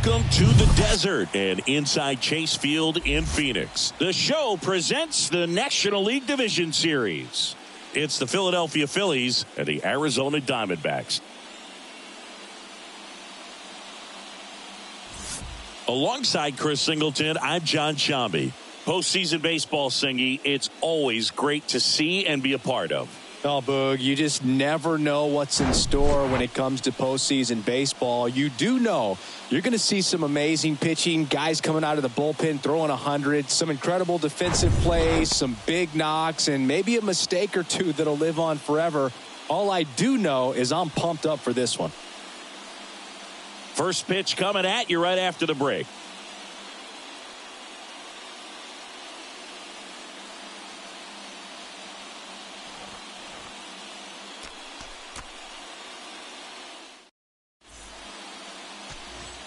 Welcome to the desert and inside Chase Field in Phoenix. The show presents the National League Division Series. It's the Philadelphia Phillies and the Arizona Diamondbacks. Alongside Chris Singleton, I'm John Shambi. Postseason baseball, Singy, it's always great to see and be a part of. Oh, Boog, you just never know what's in store when it comes to postseason baseball. You do know you're going to see some amazing pitching, guys coming out of the bullpen throwing 100, some incredible defensive plays, some big knocks, and maybe a mistake or two that'll live on forever. All I do know is I'm pumped up for this one. First pitch coming at you right after the break.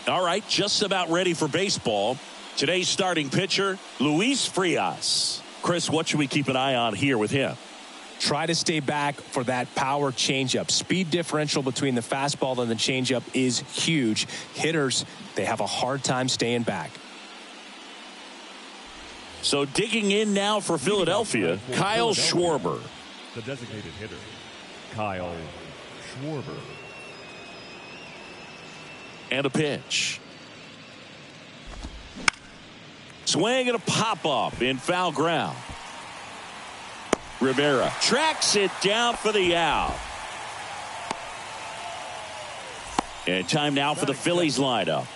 All right, just about ready for baseball. Today's starting pitcher, Luis Frias. Chris, what should we keep an eye on here with him? Try to stay back for that power changeup. Speed differential between the fastball and the changeup is huge. Hitters, they have a hard time staying back. So digging in now for Philadelphia, Kyle Schwarber. The designated hitter, Kyle Schwarber. And a pitch. Swing and a pop-up in foul ground. Rivera tracks it down for the out. And time now for the Phillies lineup.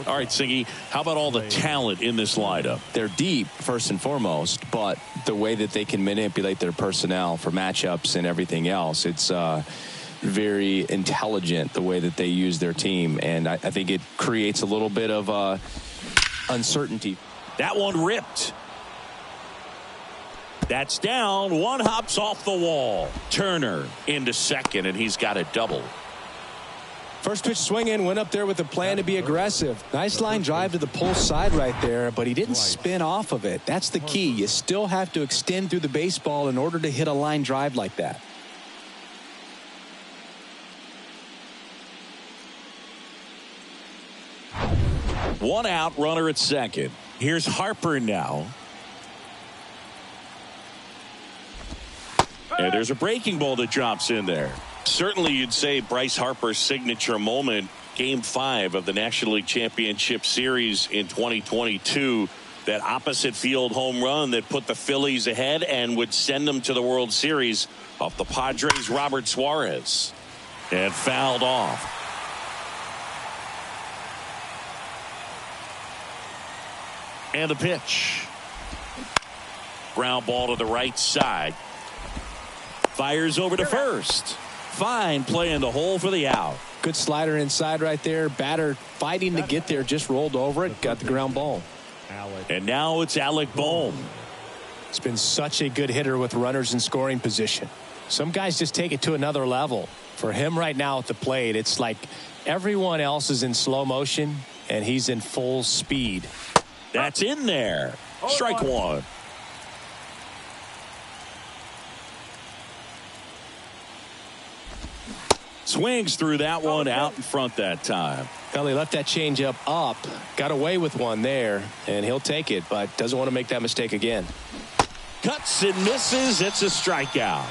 All right, Siggy, how about all the talent in this lineup? They're deep, first and foremost, but the way that they can manipulate their personnel for matchups and everything else, it's very intelligent the way that they use their team, and I think it creates a little bit of uncertainty. That one ripped. That's down. One hops off the wall. Turner into second, and he's got a double. First pitch swinging, went up there with a plan to be aggressive. Nice line drive to the pull side right there, but he didn't spin off of it. That's the key. You still have to extend through the baseball in order to hit a line drive like that. One out, runner at second. Here's Harper now. And there's a breaking ball that drops in there. Certainly you'd say Bryce Harper's signature moment, Game 5 of the National League Championship Series in 2022. That opposite field home run that put the Phillies ahead and would send them to the World Series off the Padres' Robert Suarez. And fouled off. And the pitch. Ground ball to the right side. Fires over to first. Fine play in the hole for the out. Good slider inside right there. Batter fighting to get there. Just rolled over it. Got the ground ball. And now it's Alec Bohm. It's been such a good hitter with runners in scoring position. Some guys just take it to another level. For him right now at the plate, it's like everyone else is in slow motion and he's in full speed. That's in there. Strike one. Swings through that one out in front that time. Well, he left that changeup up, got away with one there, and he'll take it, but doesn't want to make that mistake again. Cuts and misses. It's a strikeout.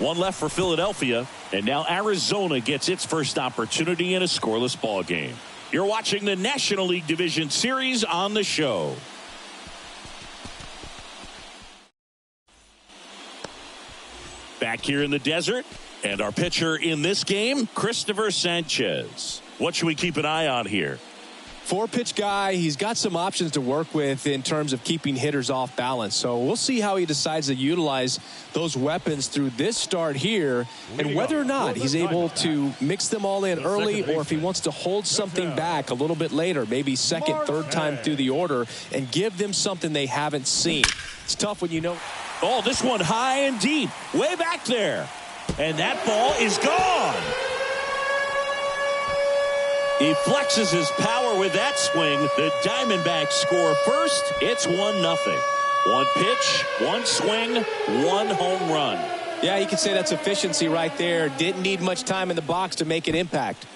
One left for Philadelphia, and now Arizona gets its first opportunity in a scoreless ball game. You're watching the National League Division Series on the show. Back here in the desert, and our pitcher in this game, Christopher Sanchez. What should we keep an eye on here? 4-pitch guy. He's got some options to work with in terms of keeping hitters off balance. So we'll see how he decides to utilize those weapons through this start here and whether or not he's able to mix them all in early or if he wants to hold something back a little bit later, maybe second, third time through the order and give them something they haven't seen. It's tough when you know. Oh, this one high and deep, way back there. And that ball is gone. He flexes his power with that swing. The Diamondbacks score first. It's 1-0. One pitch, one swing, one home run. Yeah, you could say that's efficiency right there. Didn't need much time in the box to make an impact.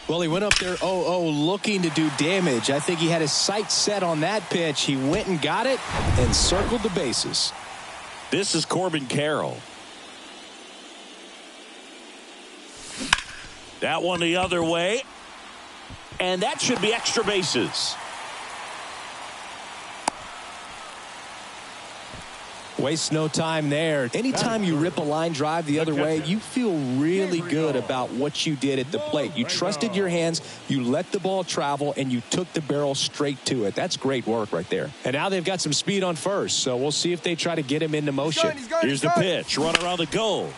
Well, he went up there 0-0 looking to do damage. I think he had his sights set on that pitch. He went and got it and circled the bases. This is Corbin Carroll. That one the other way. And that should be extra bases. Waste no time there. Anytime you rip a line drive the other way, you feel really good about what you did at the plate. You trusted your hands, you let the ball travel, and you took the barrel straight to it. That's great work right there. And now they've got some speed on first, so we'll see if they try to get him into motion. Here's the pitch. Runner on the go.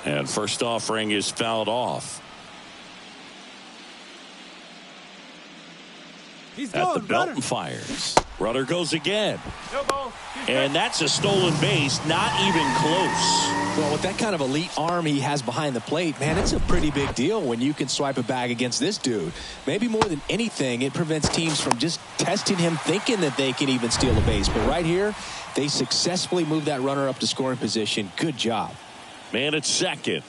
And first offering is fouled off. At the belt and fires. Runner goes again. And that's a stolen base, not even close. Well, with that kind of elite arm he has behind the plate, man, it's a pretty big deal when you can swipe a bag against this dude. Maybe more than anything, it prevents teams from just testing him, thinking that they can even steal a base. But right here, they successfully moved that runner up to scoring position. Good job. Man at second.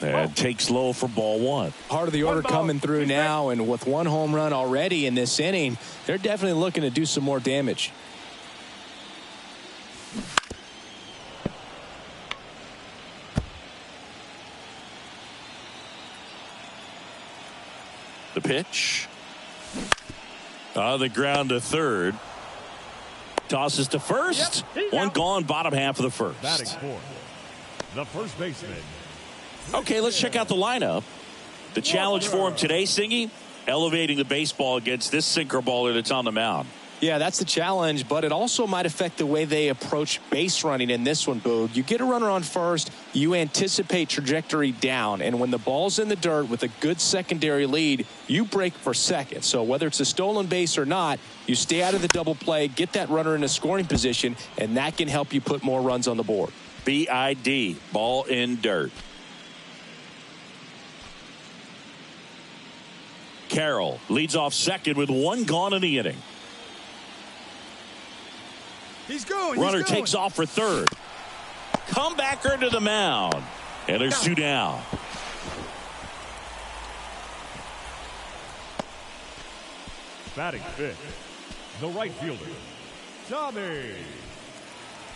And takes low for ball one. Part of the order coming through now, and with one home run already in this inning, they're definitely looking to do some more damage. The pitch. The ground to third. Tosses to first. One gone, bottom half of the first. Batting fourth, the first baseman. Okay, let's check out the lineup. The challenge for him today, Singy, elevating the baseball against this sinker baller that's on the mound. Yeah, that's the challenge, but it also might affect the way they approach base running in this one, Boog. You get a runner on first, you anticipate trajectory down, and when the ball's in the dirt with a good secondary lead, you break for second. So whether it's a stolen base or not, you stay out of the double play, get that runner in a scoring position, and that can help you put more runs on the board. BID, ball in dirt. Carroll leads off second with one gone in the inning. He's going. Runner takes off for third. Comebacker to the mound. And there's two down. Batting fifth, the right fielder, Tommy.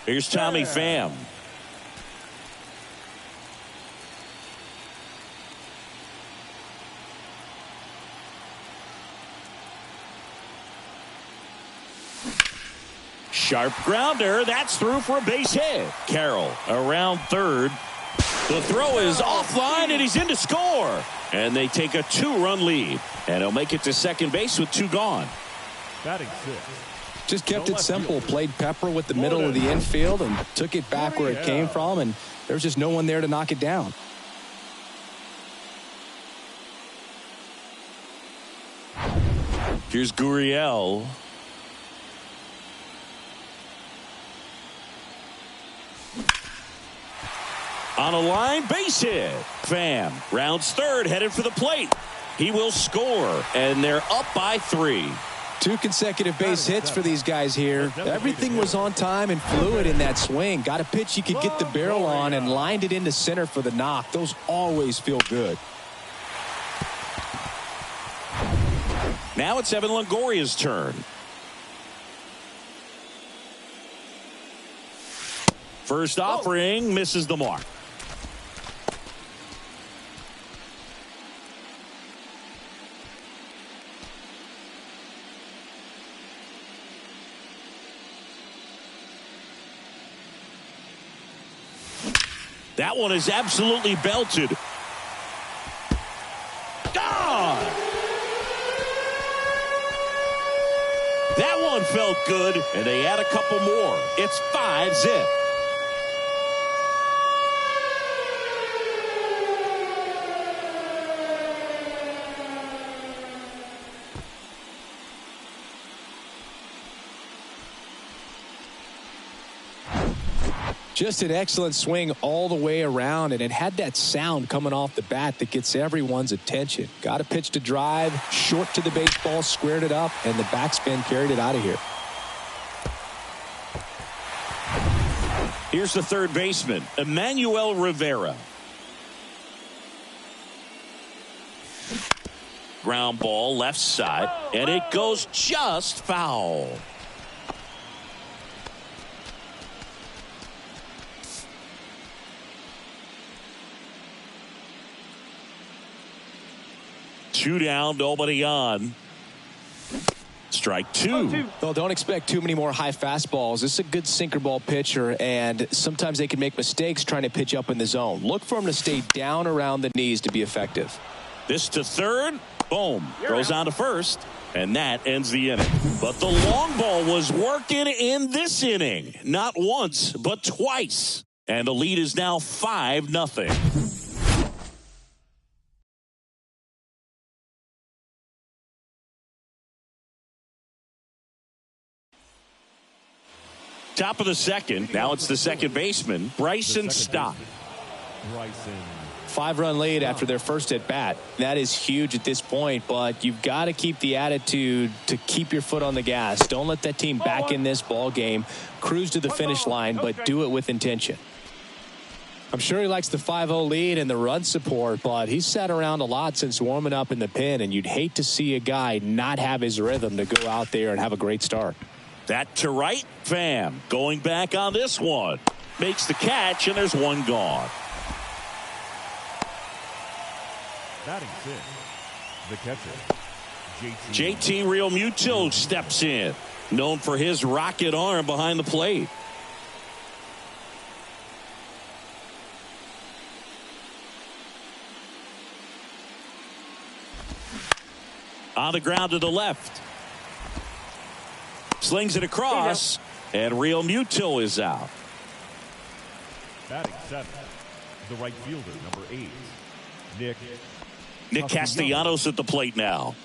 Here's Tommy Pham. Sharp grounder. That's through for a base hit. Carroll around third. The throw is offline, and he's in to score. And they take a two-run lead. And he'll make it to second base with two gone. Batting sixth. Just kept it simple. Played pepper with the middle of the infield and took it back where it came from. And there's just no one there to knock it down. Here's Gurriel. On a line, base hit. Pham rounds third, headed for the plate. He will score, and they're up by 3. 2 consecutive base hits for these guys here. Everything was on time and fluid in that swing. Got a pitch you could get the barrel on and lined it into center for the knock. Those always feel good. Now it's Evan Longoria's turn. First offering misses the mark. That one is absolutely belted. Gone! That one felt good, and they add a couple more. It's 5-zip. Just an excellent swing all the way around, and it had that sound coming off the bat that gets everyone's attention. Got a pitch to drive, short to the baseball, squared it up, and the backspin carried it out of here. Here's the third baseman, Emmanuel Rivera. Ground ball left side, and it goes just foul. Two down, nobody on. Strike two. Well, don't expect too many more high fastballs. This is a good sinker ball pitcher, and sometimes they can make mistakes trying to pitch up in the zone. Look for him to stay down around the knees to be effective. This to third. Boom. Throws on to first. And that ends the inning. But the long ball was working in this inning. Not once, but twice. And the lead is now 5-0. Top of the second. Now it's the second baseman, Bryson Stott. 5-run lead after their first at bat. That is huge at this point, but you've got to keep the attitude to keep your foot on the gas. Don't let that team back in this ball game. Cruise to the finish line, but do it with intention. I'm sure he likes the 5-0 lead and the run support, but he's sat around a lot since warming up in the pen, and you'd hate to see a guy not have his rhythm to go out there and have a great start. That to right, Pham going back on this one. Makes the catch, and there's one gone. Batting sixth, the catcher, JT Realmuto steps in. Known for his rocket arm behind the plate. On the ground to the left. Slings it across, and Realmuto is out. Batting seventh, the right fielder, number 8, Nick Castellanos at the plate now.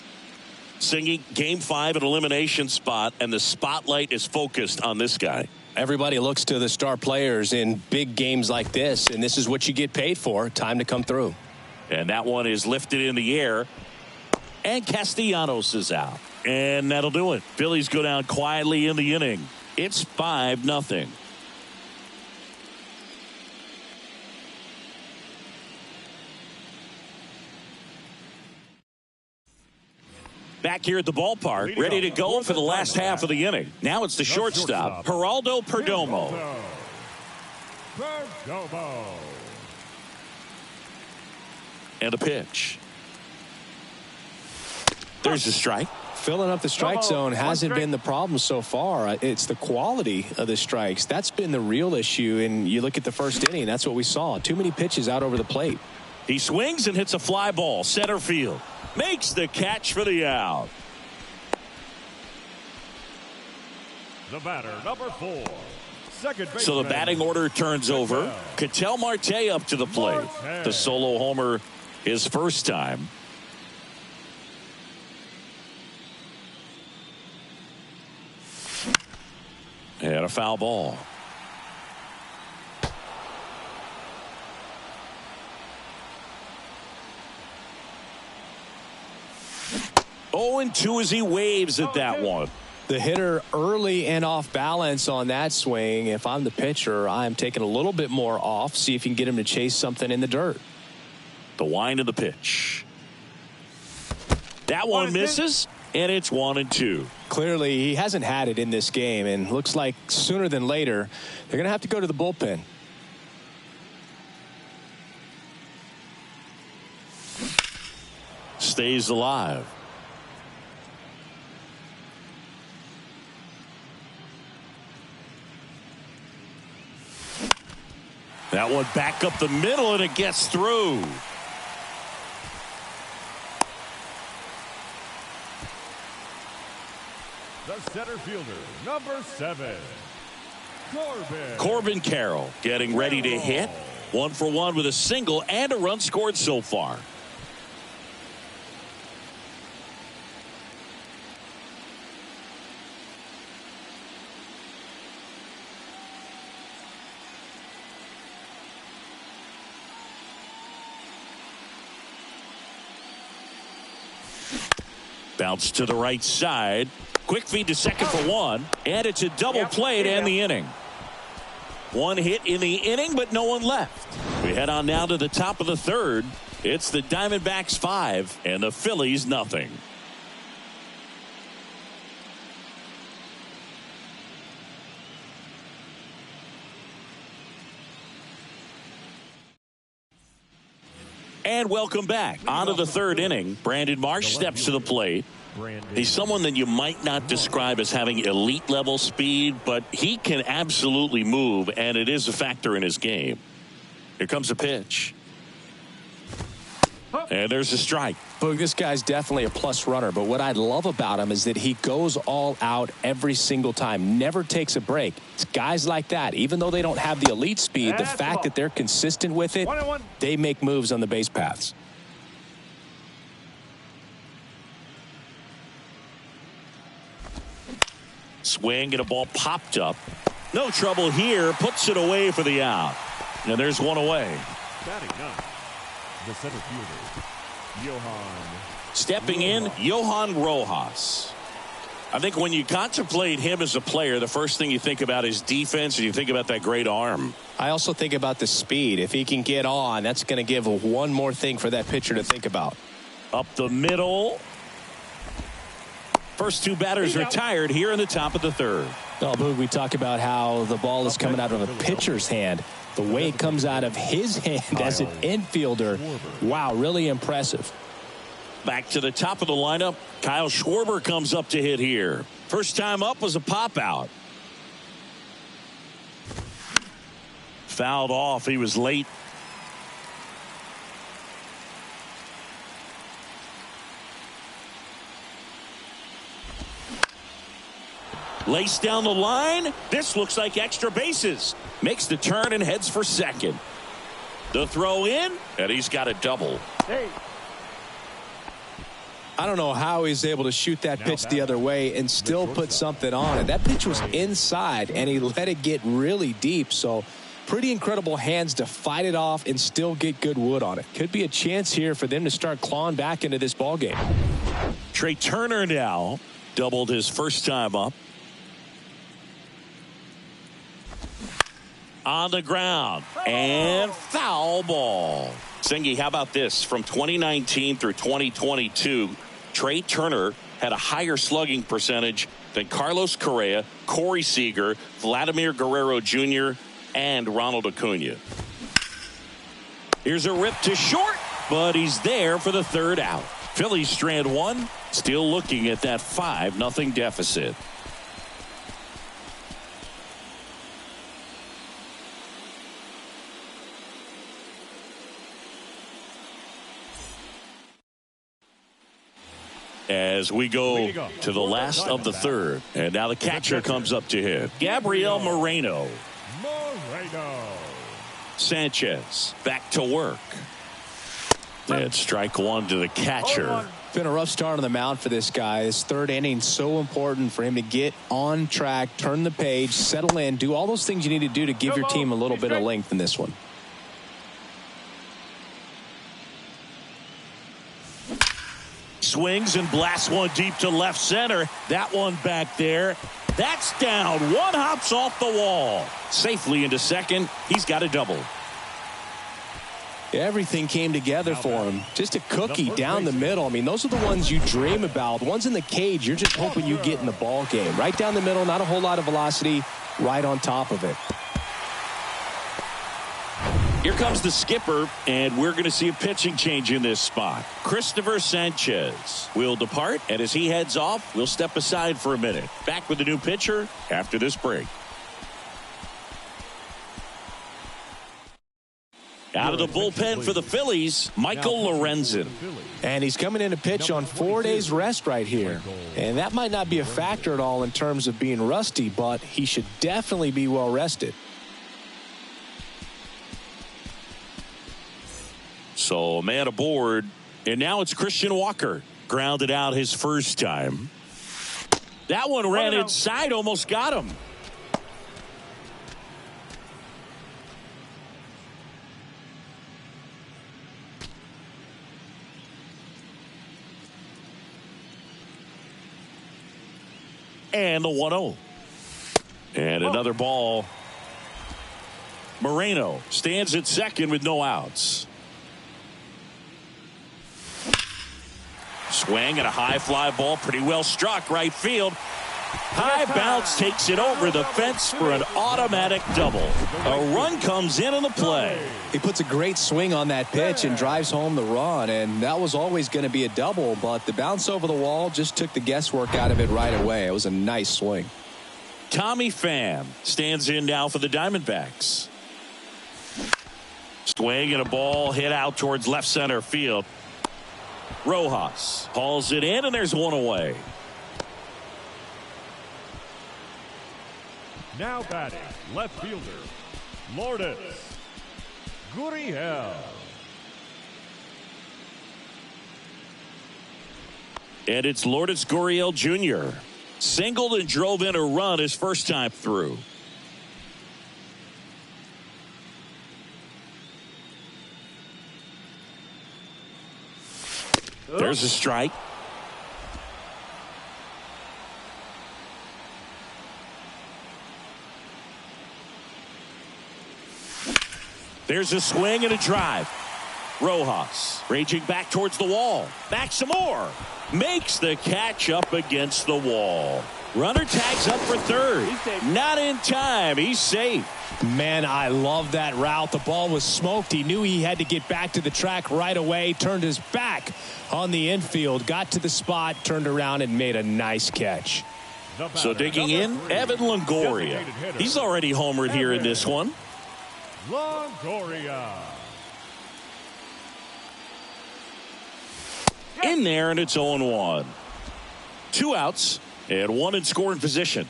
Singing Game 5 an elimination spot, and the spotlight is focused on this guy. Everybody looks to the star players in big games like this, and this is what you get paid for. Time to come through. And that one is lifted in the air, and Castellanos is out. And that'll do it. Phillies go down quietly in the inning. It's 5-0. Back here at the ballpark, ready to go for the last half of the inning. Now it's the shortstop, Geraldo Perdomo. And a pitch. There's a strike. Filling up the strike zone hasn't been the problem so far. It's the quality of the strikes. That's been the real issue. And you look at the first inning, that's what we saw. Too many pitches out over the plate. He swings and hits a fly ball. Center field. Makes the catch for the out. The batter, number 4. Second baseman. So the batting order turns over. Ketel Marte up to the plate. The solo homer his first time. And a foul ball. Oh, and 2 as he waves at that one. The hitter early and off balance on that swing. If I'm the pitcher, I'm taking a little bit more off. See if you can get him to chase something in the dirt. The wind of the pitch. That one misses, and it's 1-2. Clearly, he hasn't had it in this game, and looks like sooner than later, they're going to have to go to the bullpen. Stays alive. That one back up the middle, and it gets through. The center fielder, number 7, Corbin Carroll getting ready to hit. 1 for 1 with a single and a run scored so far. Bounce to the right side. Quick feed to second for 1. And it's a double play to end the inning. 1 hit in the inning, but no one left. We head on now to the top of the third. It's the Diamondbacks 5 and the Phillies nothing. And welcome back. On to the third inning. Brandon Marsh steps to the plate. He's someone that you might not describe as having elite level speed, but he can absolutely move, and it is a factor in his game. Here comes a pitch. And there's a strike. Boog, this guy's definitely a plus runner, but what I love about him is that he goes all out every single time, never takes a break. It's guys like that, even though they don't have the elite speed, the fact that they're consistent with it, they make moves on the base paths. Swing and a ball popped up. No trouble here. Puts it away for the out. And there's one away. Batting ninth, the center fielder, Johan. Stepping in, Johan Rojas. I think when you contemplate him as a player, the first thing you think about is defense, and you think about that great arm. I also think about the speed. If he can get on, that's going to give one more thing for that pitcher to think about. Up the middle. First two batters retired here in the top of the third. Oh, Boog, we talk about how the ball is coming out of a pitcher's hand. The way it comes out of his hand as an infielder, wow, really impressive. Back to the top of the lineup. Kyle Schwarber comes up to hit here. First time up was a pop out. Fouled off. He was late. Lace down the line. This looks like extra bases. Makes the turn and heads for second. The throw in, and he's got a double. Hey. I don't know how he's able to shoot that pitch the other way and still put something on it. That pitch was inside, and he let it get really deep. So pretty incredible hands to fight it off and still get good wood on it. Could be a chance here for them to start clawing back into this ball game. Trey Turner now doubled his first time up. On the ground and foul ball. Singy, how about this? From 2019 through 2022, Trey Turner had a higher slugging percentage than Carlos Correa, Corey Seager, Vladimir Guerrero Jr., and Ronald Acuna. Here's a rip to short, but he's there for the third out. Phillies strand one, still looking at that 5-0 deficit. As we go to the last of the third. And now the catcher comes up to hit. Gabriel Moreno. Sanchez back to work. And strike one to the catcher. Been a rough start on the mound for this guy. His third inning so important for him to get on track, turn the page, settle in, do all those things you need to do to give your team a little bit of length in this one. Swings and blasts one deep to left center. That one back there. That's down. One hops off the wall. Safely into second. He's got a double. Everything came together for him. Just a cookie down the middle. I mean, those are the ones you dream about. The ones in the cage, you're just hoping you get in the ball game. Right down the middle, not a whole lot of velocity, right on top of it. Here comes the skipper, and we're going to see a pitching change in this spot. Christopher Sanchez will depart, and as he heads off, we'll step aside for a minute. Back with the new pitcher after this break. Out of the bullpen for the Phillies, Michael Lorenzen. And he's coming in to pitch on 4 days rest right here. And that might not be a factor at all in terms of being rusty, but he should definitely be well rested. So, man aboard, and now it's Christian Walker. Grounded out his first time. That one ran inside, almost got him. And the 1-0. And another ball. Moreno stands at second with no outs. Swing and a high fly ball, pretty well struck right field. High bounce takes it over the fence for an automatic double. A run comes in on the play. He puts a great swing on that pitch and drives home the run, and that was always going to be a double, but the bounce over the wall just took the guesswork out of it right away. It was a nice swing. Tommy Pham stands in now for the Diamondbacks. Swing and a ball hit out towards left center field. Rojas hauls it in, and there's one away. Now batting, left fielder, Lourdes Gurriel. And it's Lourdes Gurriel Jr. Singled and drove in a run his first time through. There's a strike. There's a swing and a drive. Rojas raging back towards the wall. Back some more. Makes the catch up against the wall. Runner tags up for third. Not in time. He's safe. Man, I love that route. The ball was smoked. He knew he had to get back to the track right away. Turned his back on the infield. Got to the spot. Turned around and made a nice catch. So digging in, Evan Longoria. He's already homered here in this one. Longoria. In there, and it's 0-1. 2 outs and 1 in scoring position.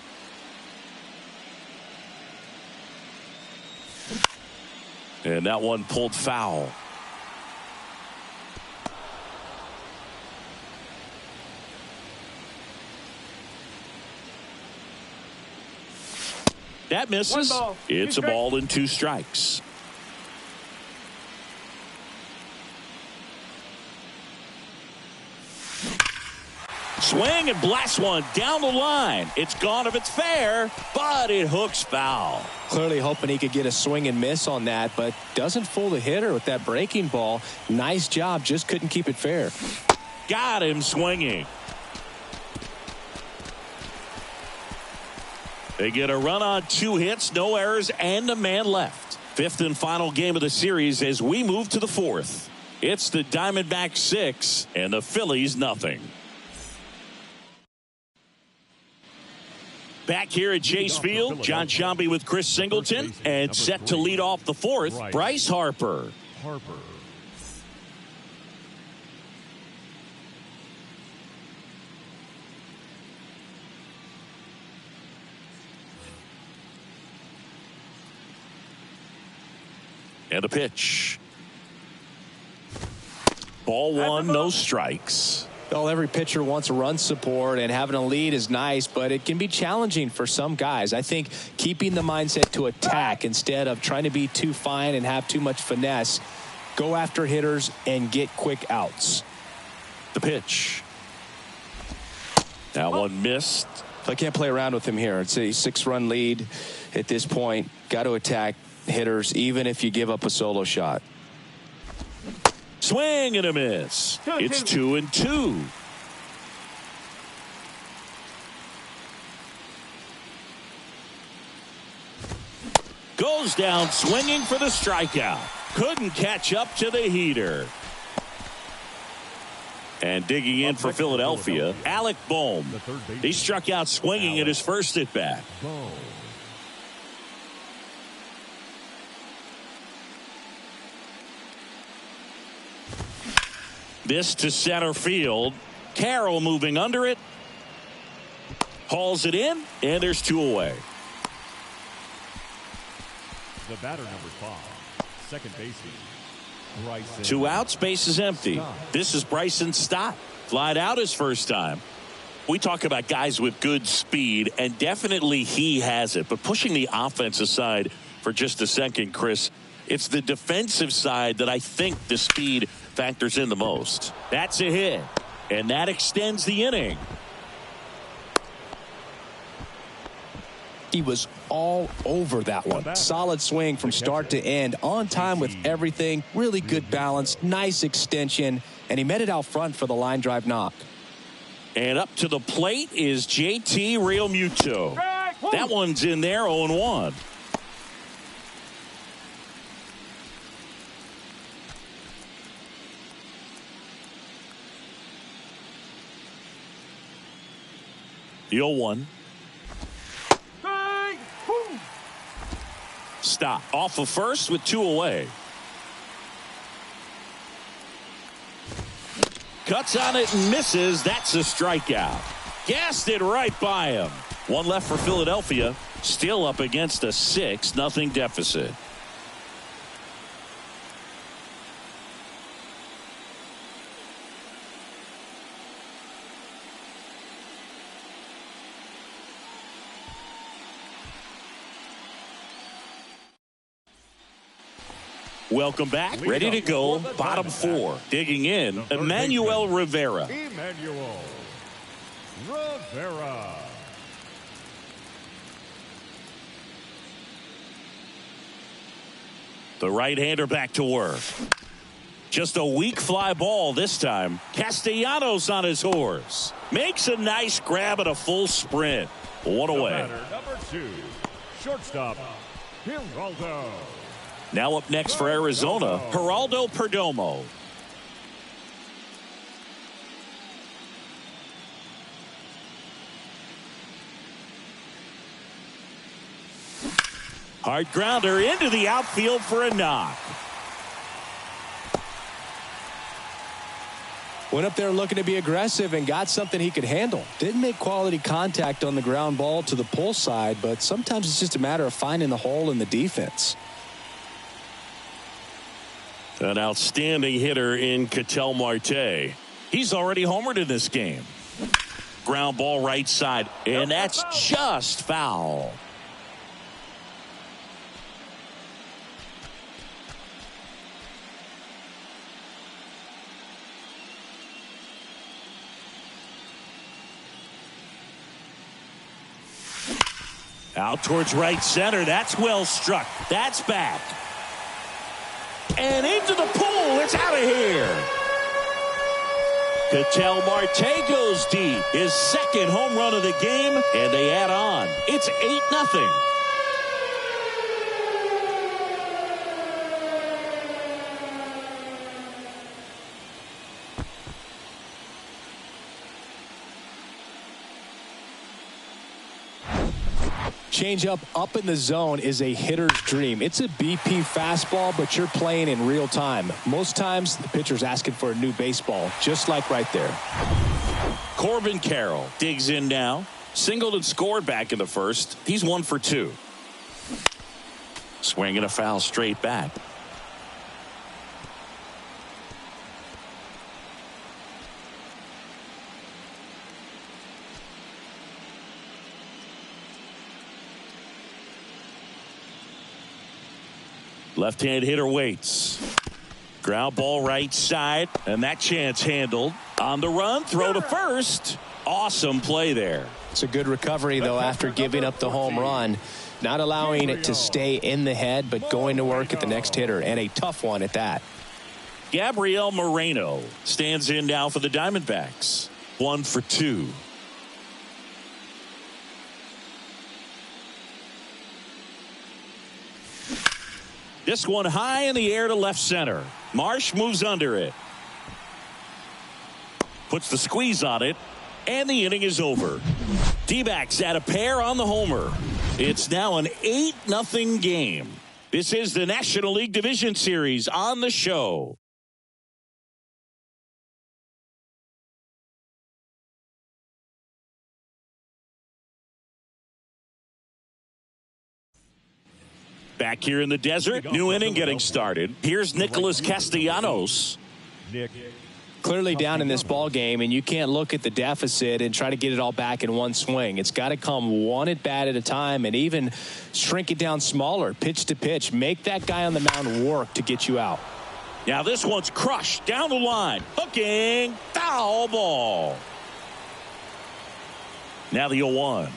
And that one pulled foul. That misses. It's a ball and 2 strikes. Swing and blast one down the line. It's gone if it's fair, but it hooks foul. Clearly hoping he could get a swing and miss on that, but doesn't fool the hitter with that breaking ball. Nice job, just couldn't keep it fair. Got him swinging. They get a run on 2 hits, no errors, and a man left. 5th and final game of the series as we move to the 4th. It's the Diamondbacks 6 and the Phillies nothing. Back here at Chase Field, John Sciambi with Chris Singleton, and set to lead off the 4th, Bryce Harper. And a pitch. Ball 1, no strikes. Well, every pitcher wants a run support, and having a lead is nice, but it can be challenging for some guys. I think keeping the mindset to attack instead of trying to be too fine and have too much finesse, go after hitters and get quick outs. The pitch. That one missed. I can't play around with him here. It's a 6-run lead at this point. Got to attack hitters even if you give up a solo shot. Swing and a miss. It's 2-2. Goes down swinging for the strikeout. Couldn't catch up to the heater. And digging in for Philadelphia, Alec Bohm. He struck out swinging at his first at bat. This to center field. Carroll moving under it. Hauls it in, and there's 2 away. The batter number 5, second baseman, Bryson. 2 outs, base is empty. This is Bryson Stott. Flied out his first time. We talk about guys with good speed, and definitely he has it. But pushing the offense aside for just a second, Chris, it's the defensive side that I think the speed factors in the most. That's a hit, and that extends the inning. He was all over that one. Solid swing from start to end. On time with everything. Really good balance. Nice extension. and he met it out front for the line drive knock. And up to the plate is JT Realmuto. That one's in there, 0-1. The 0-1. Stop. Off of first with 2 away. Cuts on it and misses. That's a strikeout. Gassed it right by him. One left for Philadelphia. Still up against a 6-0 deficit. Welcome back. Ready to go. Bottom 4. Digging in, Emmanuel Rivera. Emmanuel Rivera. The right-hander back to work. Just a weak fly ball this time. Castellanos on his horse. Makes a nice grab at a full sprint. One away. Number 2, shortstop, Geraldo. Now up next for Arizona, Geraldo Perdomo. Hard grounder into the outfield for a knock. Went up there looking to be aggressive and got something he could handle. Didn't make quality contact on the ground ball to the pull side, but sometimes it's just a matter of finding the hole in the defense. An outstanding hitter in Ketel Marte. He's already homered in this game. Ground ball right side, and that's just foul. Out towards right center. That's well struck. That's back. And into the pool. It's out of here. Ketel Marte goes deep. His second home run of the game, and they add on. It's 8-0. Changeup up in the zone is a hitter's dream. It's a BP fastball, but you're playing in real time. Most times the pitcher's asking for a new baseball, just like right there. Corbin Carroll digs in now. Singled and scored back in the first. He's 1 for 2. Swinging a foul straight back. Left-hand hitter waits. Ground ball right side, and that chance handled. On the run, throw to first. Awesome play there. It's a good recovery, though, after giving up the home run. Not allowing it to stay in the head, but going to work at the next hitter, and a tough one at that. Gabriel Moreno stands in now for the Diamondbacks. 1 for 2. This one high in the air to left center. Marsh moves under it. Puts the squeeze on it. And the inning is over. Dbacks add a pair on the homer. It's now an 8-0 game. This is the National League Division Series on the show. Back here in the desert, new inning getting started. Here's Nicholas Castellanos. Clearly down in this ball game, and you can't look at the deficit and try to get it all back in one swing. It's got to come one at bat at a time, and even shrink it down smaller, pitch to pitch. Make that guy on the mound work to get you out. Now this one's crushed down the line. Hooking, foul ball. Now the 0-1.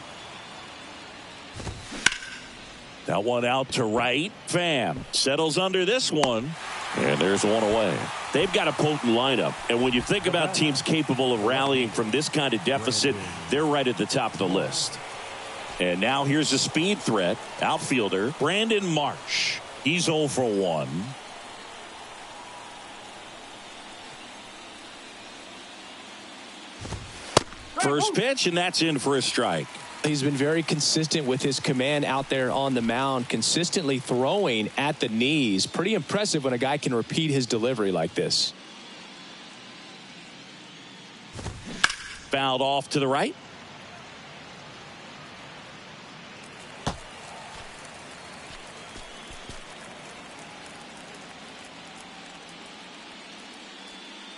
That one out to right. Pham settles under this one. And there's one away. They've got a potent lineup. And when you think about teams capable of rallying from this kind of deficit, they're right at the top of the list. And now here's a speed threat. Outfielder Brandon Marsh. He's 0 for 1. First pitch, and that's in for a strike. He's been very consistent with his command out there on the mound, consistently throwing at the knees. Pretty impressive when a guy can repeat his delivery like this. Fouled off to the right.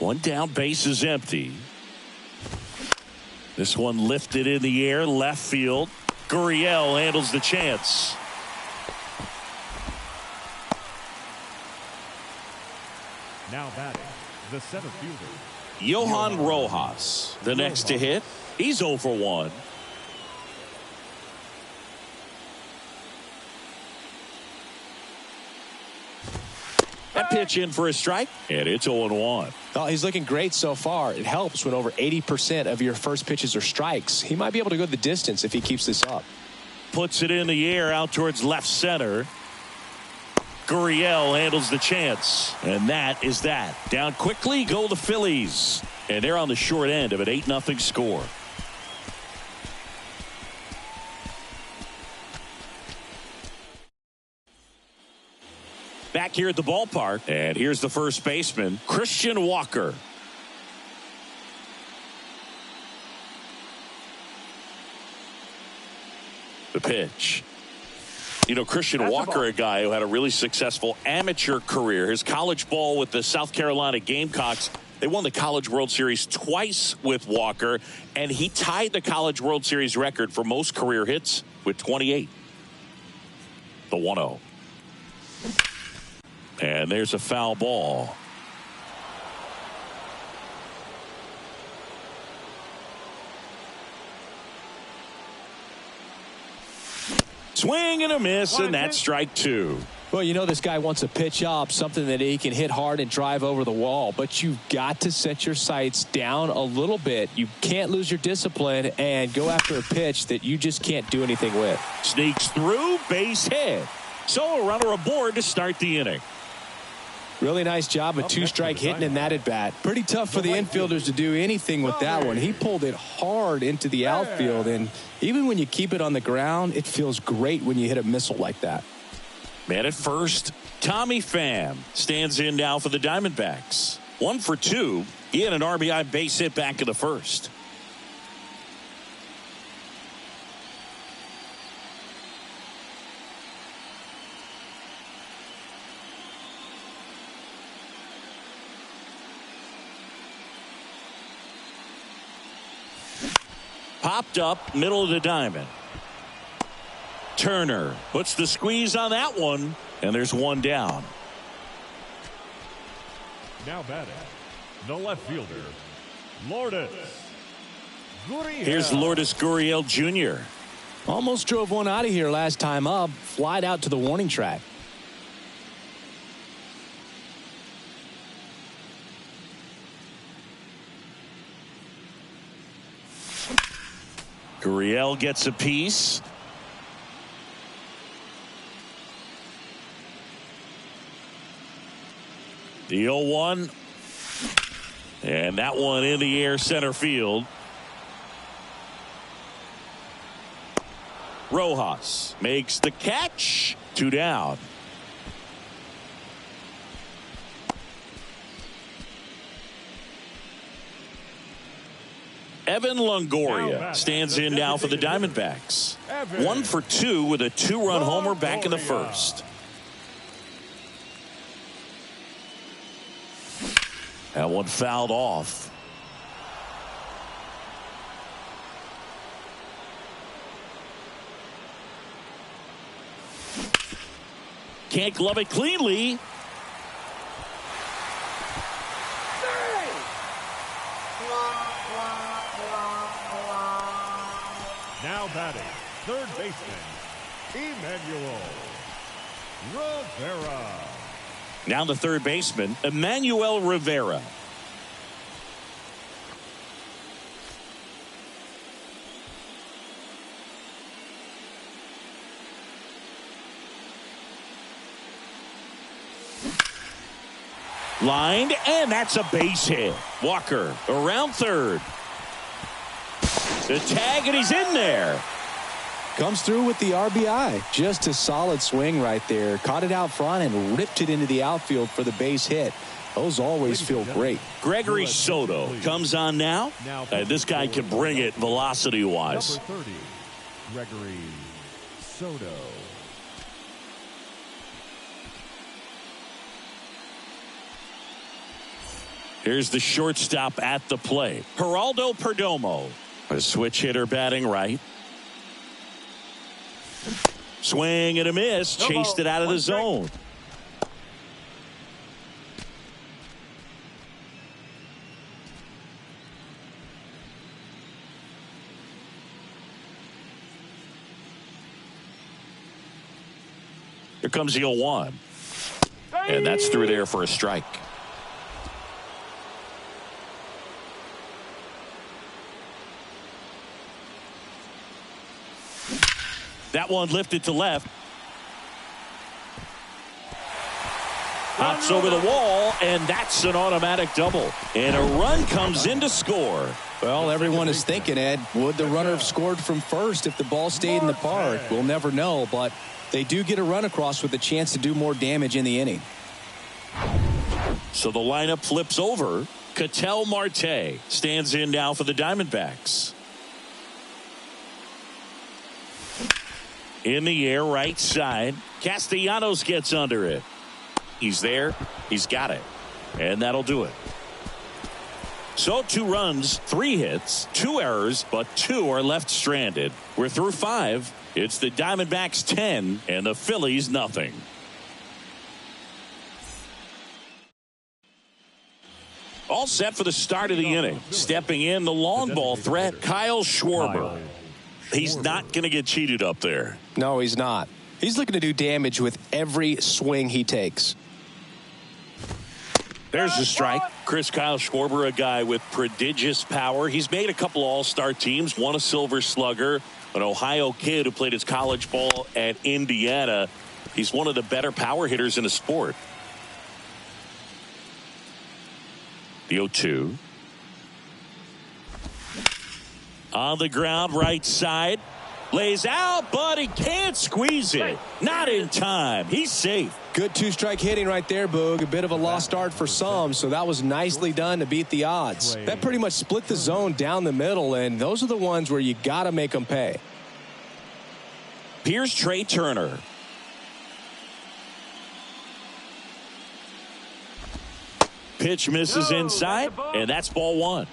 One down, base is empty. This one lifted in the air, left field. Gurriel handles the chance. Now batting, the center fielder, Johan Rojas, the next to hit. He's 0 for 1. That pitch in for a strike, and it's 0-1. Oh, he's looking great so far. It helps when over 80% of your first pitches are strikes. He might be able to go the distance if he keeps this up. Puts it in the air out towards left center. Gurriel handles the chance, and that is that. Down quickly go the Phillies, and they're on the short end of an 8-0 score. Back here at the ballpark, and here's the first baseman, Christian Walker. The pitch. You know, Christian Walker, a guy who had a really successful amateur career. His college ball with the South Carolina Gamecocks. They won the College World Series twice with Walker, and he tied the College World Series record for most career hits with 28. The 1-0. And there's a foul ball. Swing and a miss, and that's strike 2. Well, you know this guy wants to pitch up, something that he can hit hard and drive over the wall. But you've got to set your sights down a little bit. You can't lose your discipline and go after a pitch that you just can't do anything with. Sneaks through, base hit. So a runner aboard to start the inning. Really nice job of two-strike hitting in that at-bat. Pretty tough for the infielders to do anything with that one. He pulled it hard into the outfield, and even when you keep it on the ground, it feels great when you hit a missile like that. Man at first, Tommy Pham stands in now for the Diamondbacks. 1 for 2. He had an RBI base hit back in the first. Popped up, middle of the diamond. Turner puts the squeeze on that one, and there's one down. Now batting, the left fielder, Lourdes Gurriel. Here's Lourdes Gurriel Jr. Almost drove one out of here last time up. Flied out to the warning track. Gurriel gets a piece. The 0-1. And that one in the air center field. Rojas makes the catch. 2 down. Evan Longoria stands in now for the Diamondbacks. 1 for 2 with a 2-run homer back in the first. That one fouled off. Can't glove it cleanly. Now batting, third baseman, Emmanuel Rivera. Now the third baseman, Emmanuel Rivera. Lined, and that's a base hit. Walker around third. The tag, and he's in there. Comes through with the RBI. Just a solid swing right there. Caught it out front and ripped it into the outfield for the base hit. Those always feel great. Gregory Soto comes on now. And this guy can bring it velocity-wise. Number 30, Gregory Soto. Here's the shortstop at the plate, Geraldo Perdomo. A switch hitter batting right. Swing and a miss. Chased it out of the zone. Here comes the 0-1. And that's through there for a strike. That one lifted to left. Hops over the wall, and that's an automatic double. And a run comes in to score. Well, everyone is thinking, Ed, would the runner have scored from first if the ball stayed in the park? We'll never know, but they do get a run across with a chance to do more damage in the inning. So the lineup flips over. Ketel Marte stands in now for the Diamondbacks. In the air, right side. Castellanos gets under it. He's there. He's got it. And that'll do it. So 2 runs, 3 hits, 2 errors, but 2 are left stranded. We're through 5. It's the Diamondbacks 10 and the Phillies nothing. All set for the start of the inning. Stepping in, the long ball threat, Kyle Schwarber. He's not going to get cheated up there. No, he's not. He's looking to do damage with every swing he takes. There's the strike. Kyle Schwarber, a guy with prodigious power. He's made a couple all-star teams, won a Silver Slugger, an Ohio kid who played his college ball at Indiana. He's one of the better power hitters in the sport. The 0-2. On the ground, right side. Lays out, but he can't squeeze it. Not in time. He's safe. Good 2-strike hitting right there, Boog. A bit of a lost start for some, so that was nicely done to beat the odds. That pretty much split the zone down the middle, and those are the ones where you got to make them pay. Here's Trey Turner. Pitch misses inside, and that's ball 1.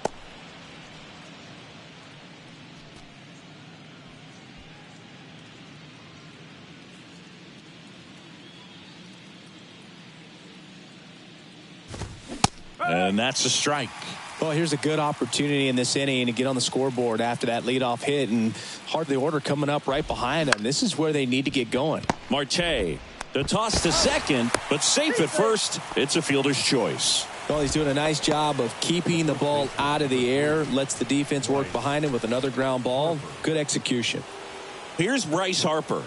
And that's a strike. Well, here's a good opportunity in this inning to get on the scoreboard after that leadoff hit, and hardly order coming up right behind them. This is where they need to get going. Marte, the toss to second, but safe at first. It's a fielder's choice. Well, he's doing a nice job of keeping the ball out of the air, lets the defense work behind him with another ground ball. Good execution. Here's Bryce Harper.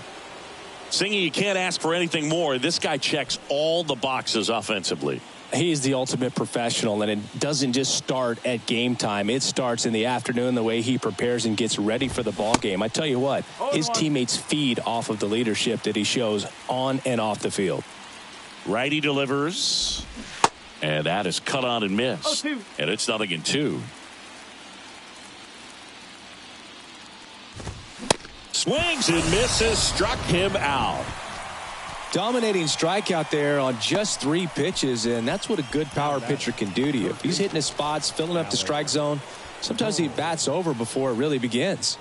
Singing, you can't ask for anything more. This guy checks all the boxes offensively. He's the ultimate professional, and it doesn't just start at game time. It starts in the afternoon, the way he prepares and gets ready for the ball game. I tell you what, his teammates feed off of the leadership that he shows on and off the field. Righty delivers, and that is cut on and missed. And it's 0-2. Swings and misses, struck him out. Dominating strikeout there on just 3 pitches, and that's what a good power pitcher can do to you. If he's hitting his spots, filling up the strike zone, sometimes he bats over before it really begins.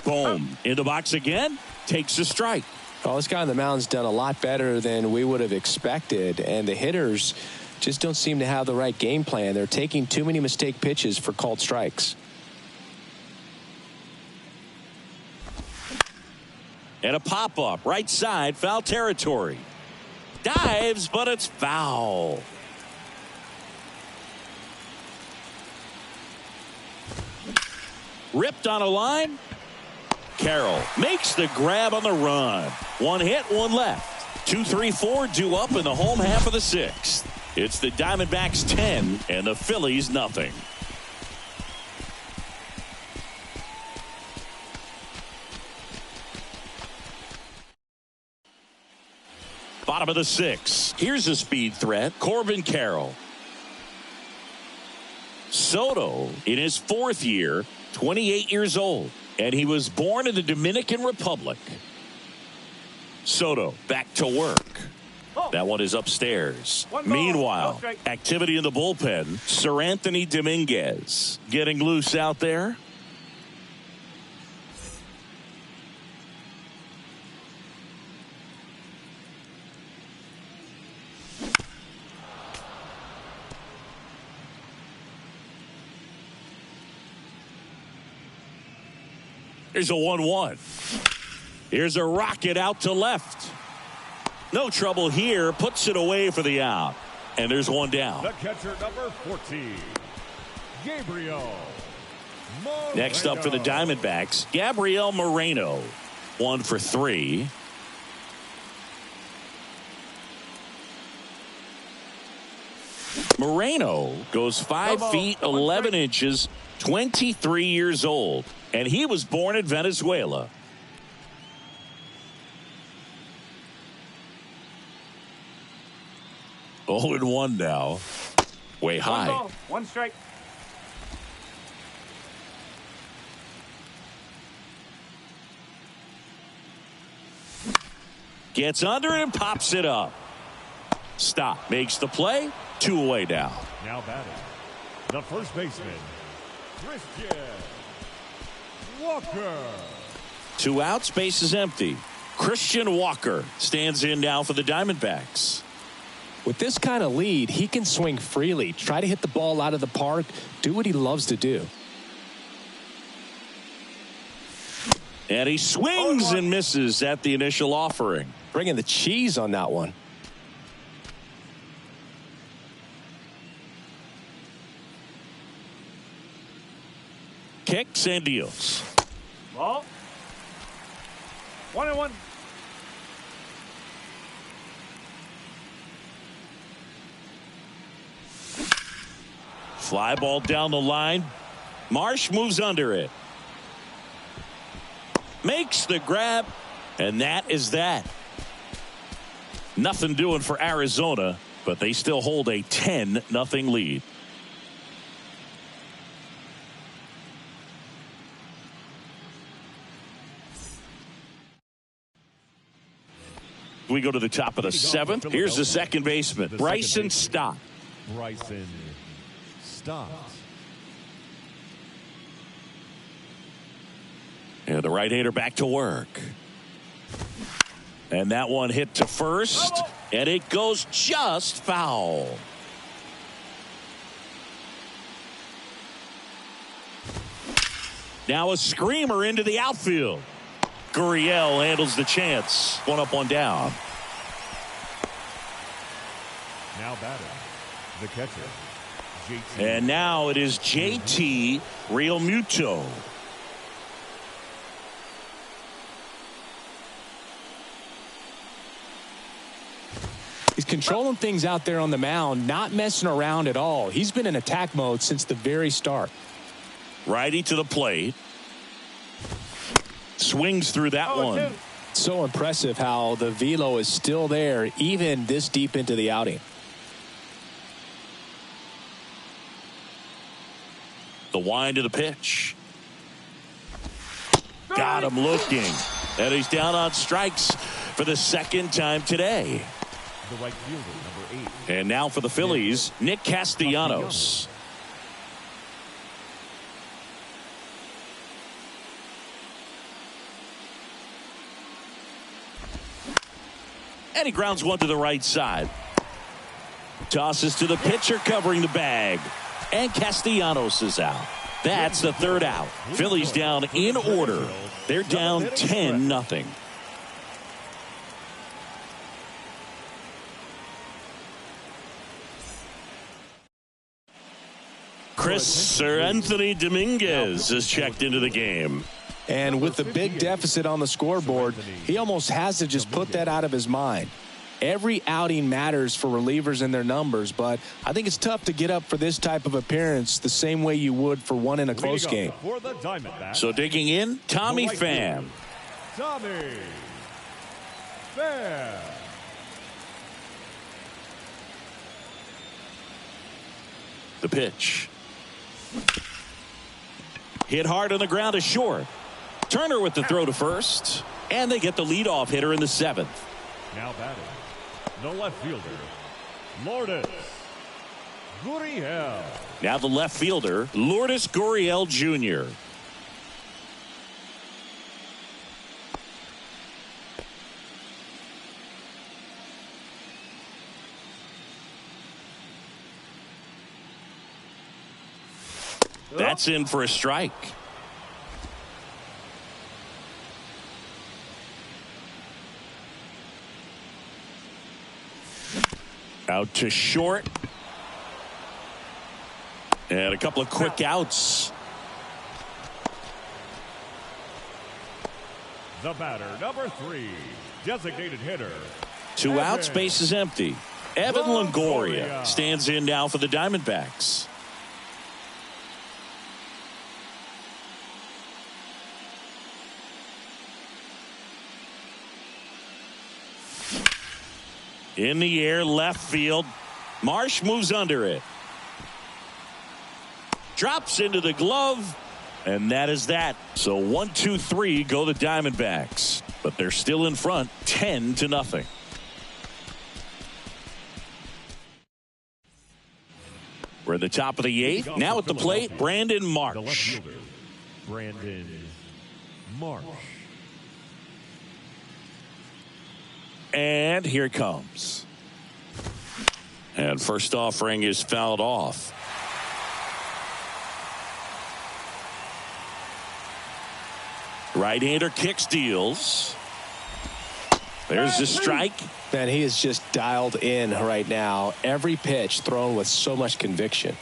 Boom. In the box again. Takes a strike. Well, this guy on the mound's done a lot better than we would have expected, and the hitters just don't seem to have the right game plan. They're taking too many mistake pitches for called strikes. And a pop-up right side, foul territory. Dives, but it's foul. Ripped on a line. Carroll makes the grab on the run. One hit, one left. 2, 3, 4 due up in the home half of the sixth. It's the Diamondbacks 10 and the Phillies nothing. Bottom of the sixth. Here's a speed threat. Corbin Carroll. Soto in his 4th year, 28 years old. And he was born in the Dominican Republic. Soto back to work. That one is upstairs. Meanwhile, activity in the bullpen. Sir Anthony Dominguez getting loose out there. Here's a 1-1. Here's a rocket out to left. No trouble here. Puts it away for the out. And there's one down. The catcher, number 14, Gabriel Moreno. Next up for the Diamondbacks, Gabriel Moreno. 1 for 3. Moreno goes 5 feet 11 inches, 23 years old. And he was born in Venezuela. Oh, and 1 now. Way high. 1 strike. Gets under it and pops it up. Stop. Makes the play. 2 away now. Now batting, the first baseman, Christian Walker. 2 outs. Base is empty. Christian Walker stands in now for the Diamondbacks. With this kind of lead, he can swing freely, try to hit the ball out of the park, do what he loves to do. And he swings and misses at the initial offering. Bringing the cheese on that one. Kicks and deals. Ball. 1-1. Fly ball down the line. Marsh moves under it. Makes the grab. And that is that. Nothing doing for Arizona, but they still hold a 10-0 lead. We go to the top of the 7th. Here's the second baseman, Bryson Stott. Bryson Stott. And the right-hander back to work. And that one hit to first, and it goes just foul. Now a screamer into the outfield. Gurriel handles the chance. 1 up, 1 down. Now batting, the catcher, JT. And now it is JT Realmuto. He's controlling things out there on the mound, not messing around at all. He's been in attack mode since the very start. Righty to the plate. Swings through that one. So impressive how the velo is still there even this deep into the outing. The wind of the pitch. Got him looking. And he's down on strikes for the 2nd time today. The right fielder, number 8. And now for the Phillies, Nick Castellanos. And he grounds one to the right side. Tosses to the pitcher covering the bag. And Castellanos is out. That's the 3rd out. Phillies down in order. They're down 10-0. Anthony Dominguez is checked into the game. And with the big deficit on the scoreboard, he almost has to just put that out of his mind. Every outing matters for relievers and their numbers, but I think it's tough to get up for this type of appearance the same way you would for one in a close game. So digging in, Tommy Pham. Tommy Pham. The pitch. Hit hard on the ground to short. Turner with the throw to first. And they get the leadoff hitter in the 7th. Now batting, the left fielder, Lourdes Gurriel. Now the left fielder, Lourdes Gurriel Jr. That's in for a strike. Out to short. And a couple of quick outs. The batter, number 3, designated hitter. 2 outs, base is empty. Evan Longoria stands in now for the Diamondbacks. In the air, left field. Marsh moves under it. Drops into the glove. And that is that. So 1, 2, 3 go the Diamondbacks. But they're still in front 10-0. We're at the top of the 8th. Now at the plate, Brandon Marsh. The left fielder, Brandon Marsh. And here it comes. And first offering is fouled off. Right-hander kicks, deals. There's the strike. Man, he is just dialed in right now. Every pitch thrown with so much conviction.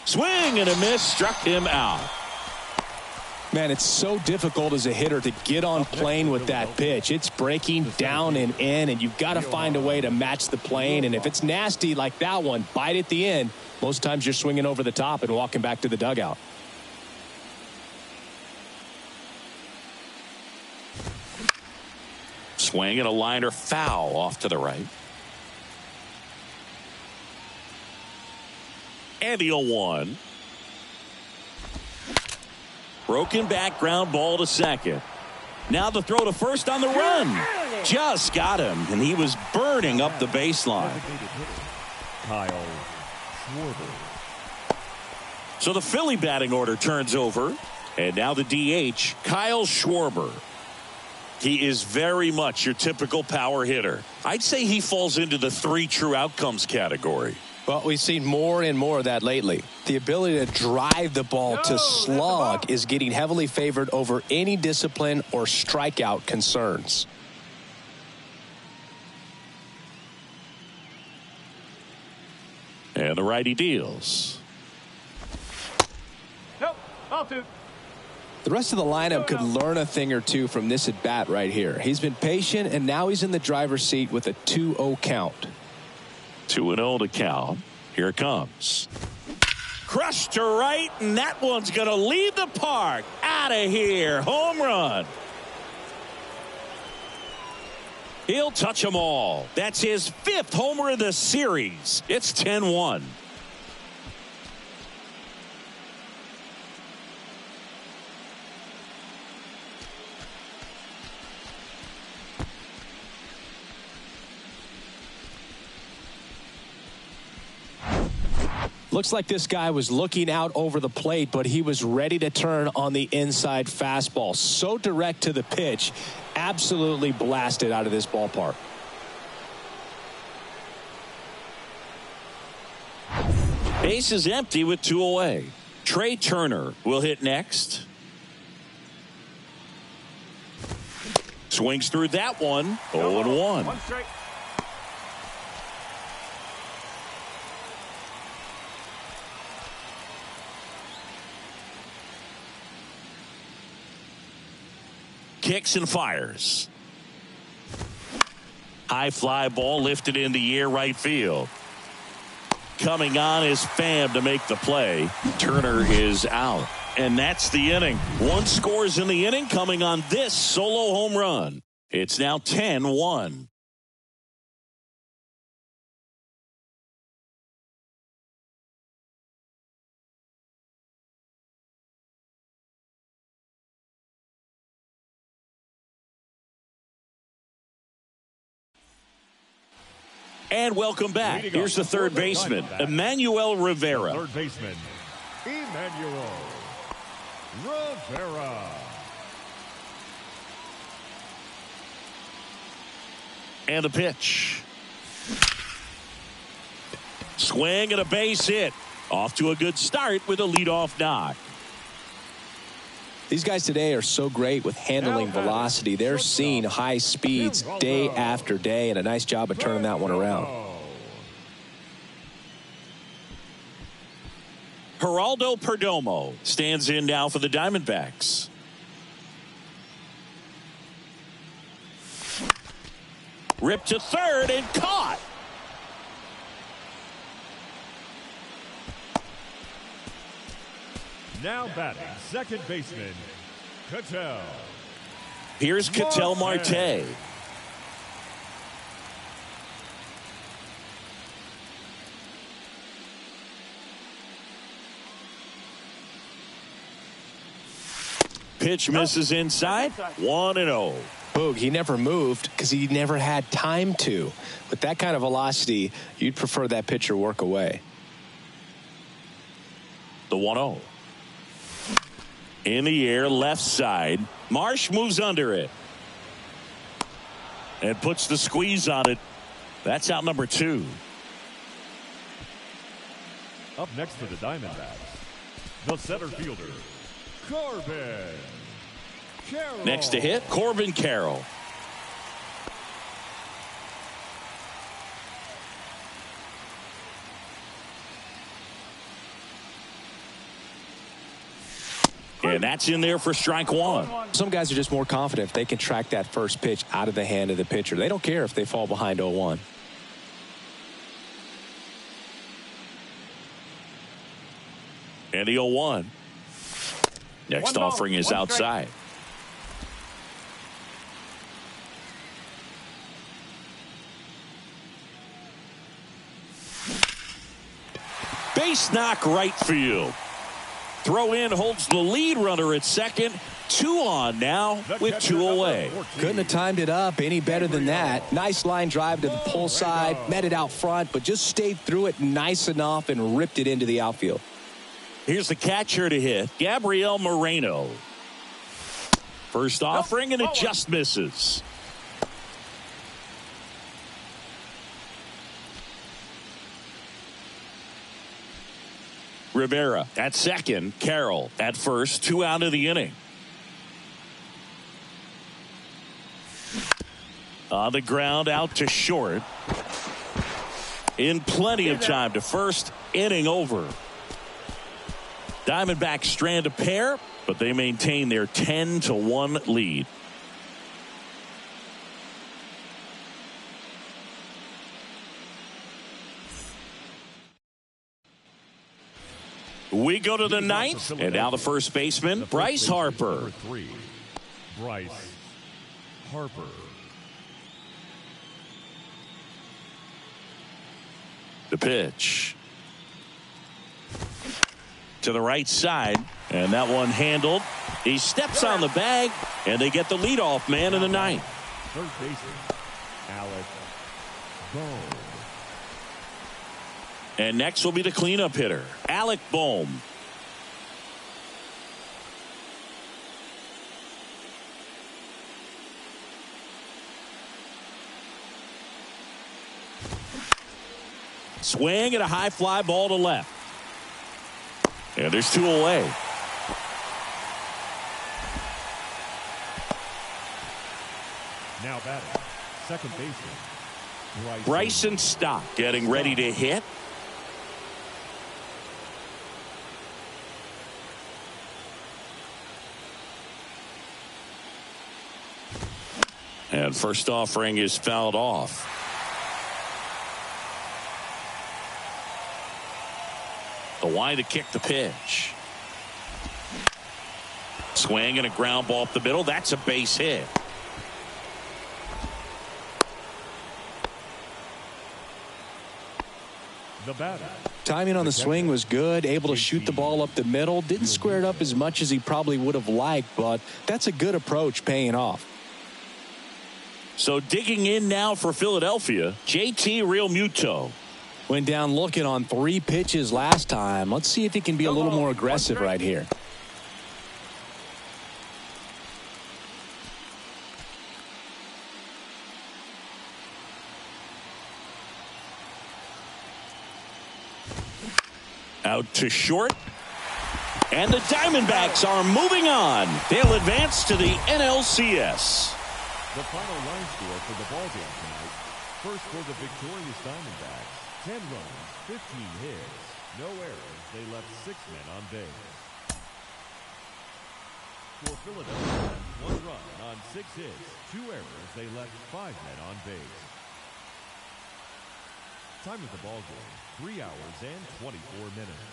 Swing and a miss, struck him out. Man, it's so difficult as a hitter to get on plane with that pitch. It's breaking down and in, and you've got to find a way to match the plane. And if it's nasty like that one, bite at the end, most times you're swinging over the top and walking back to the dugout. Swing and a liner foul off to the right. And the 0-1. Broken back, ground ball to second. Now the throw to first on the run. Just got him, and he was burning up the baseline. Kyle Schwarber. So the Philly batting order turns over, and now the DH, Kyle Schwarber. He is very much your typical power hitter. I'd say he falls into the 3 true outcomes category. Well, we've seen more and more of that lately. The ability to drive the ball to slog is getting heavily favored over any discipline or strikeout concerns. And the righty deals. The rest of the lineup could learn a thing or two from this at bat right here. He's been patient, and now he's in the driver's seat with a 2-0 count. 2-0 to count. Here it comes. Crushed to right, and that one's going to leave the park. Out of here. Home run. He'll touch them all. That's his 5th homer of the series. It's 10-1. Looks like this guy was looking out over the plate, but he was ready to turn on the inside fastball. So direct to the pitch, absolutely blasted out of this ballpark. Base is empty with 2 away. Trey Turner will hit next. Swings through that one. 0-1. kicks and fires. High fly ball lifted in the air right field. Coming on is Pham to make the play. Turner is out. And that's the inning. One scores in the inning coming on this solo home run. It's now 10-1. And welcome back. Here's the third baseman, Emmanuel Rivera. Third baseman, Emmanuel Rivera. And the pitch. Swing and a base hit. Off to a good start with a leadoff knock. These guys today are so great with handling velocity. They're seeing high speeds day after day, and a nice job of turning that one around. Geraldo Perdomo stands in now for the Diamondbacks. Ripped to third and caught. Now batting, second baseman, Ketel. Here's Ketel Marte. Pitch misses inside. 1-0. Boog, he never moved because he never had time to. With that kind of velocity, you'd prefer that pitcher work away. The 1-0. In the air, left side. Marsh moves under it. And puts the squeeze on it. That's out number 2. Up next for the Diamondbacks, the center fielder, Corbin Carroll. Next to hit, Corbin Carroll. And that's in there for strike one. Some guys are just more confident if they can track that first pitch out of the hand of the pitcher. They don't care if they fall behind 0-1. And the 0-1. Next offering is outside. Base knock right field. Throw in holds the lead runner at second. 2 on now with 2 away. Couldn't have timed it up any better than that. Nice line drive to the pull side. Met it out front, but just stayed through it nice enough and ripped it into the outfield. Here's the catcher to hit, Gabriel Moreno. First offering, and it just misses. Rivera at second, Carroll at first, 2 out of the inning. On the ground, out to short. In plenty of time to first, inning over. Diamondbacks strand a pair, but they maintain their 10-1 lead. We go to the 9th, and now the first baseman, Bryce Harper. 3, Bryce Harper. The pitch. To the right side, and that one handled. He steps on the bag, and they get the leadoff man in the 9th. Third baseman, Alec Bohm. And next will be the cleanup hitter, Alec Bohm. Swing and a high fly ball to left. And there's 2 away. Now batting, second baseman, Bryson Stott getting ready to hit. And first offering is fouled off. The Y to kick the pitch. Swing and a ground ball up the middle. That's a base hit. The batter. Timing on the swing was good, able to shoot the ball up the middle. Didn't square it up as much as he probably would have liked, but that's a good approach, paying off. So digging in now for Philadelphia, JT Realmuto. Went down looking on 3 pitches last time. Let's see if he can be a little more aggressive right here. Out to short. And the Diamondbacks are moving on. They'll advance to the NLCS. The final line score for the ballgame tonight. First for the victorious Diamondbacks. 10 runs, 15 hits, no errors. They left 6 men on base. For Philadelphia, 1 run on 6 hits, 2 errors. They left 5 men on base. Time of the ballgame, 3 hours and 24 minutes.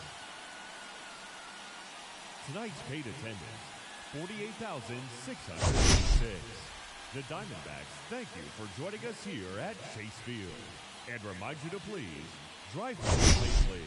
Tonight's paid attendance, 48,606. The Diamondbacks thank you for joining us here at Chase Field and remind you to please drive safely.